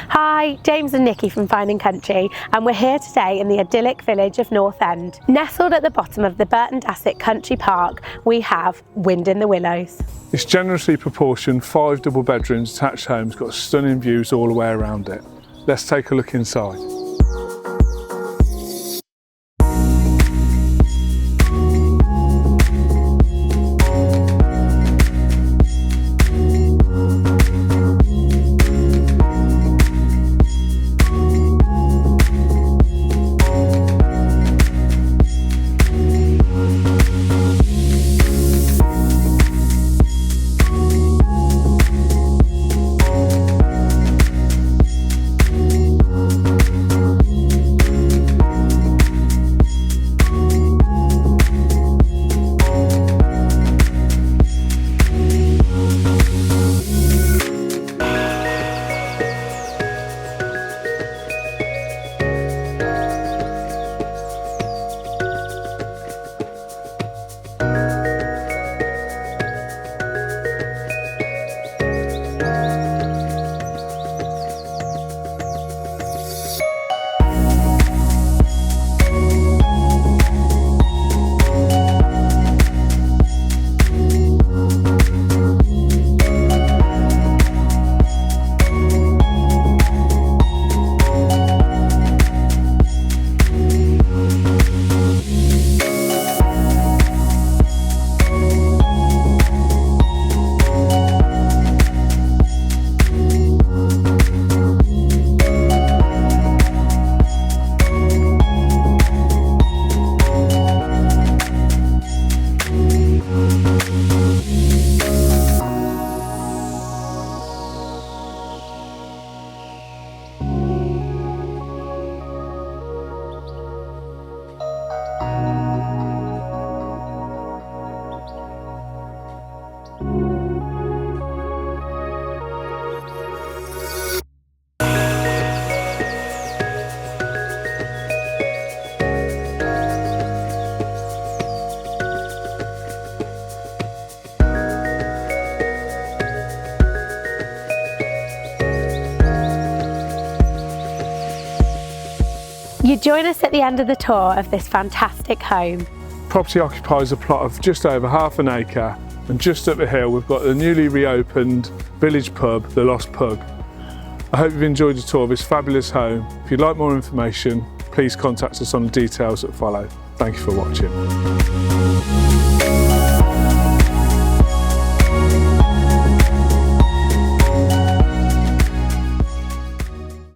Hi, James and Nicky from Finding Country, and we're here today in the idyllic village of Northend. Nestled at the bottom of the Burton Dassett Country Park, we have In the Willows. It's generously proportioned 5 double bedrooms, detached homes, got stunning views all the way around it. Let's take a look inside. You join us at the end of the tour of this fantastic home. Property occupies a plot of just over half an acre, and just up the hill we've got the newly reopened village pub, The Lost Pug. I hope you've enjoyed the tour of this fabulous home. If you'd like more information, please contact us on the details that follow. Thank you for watching.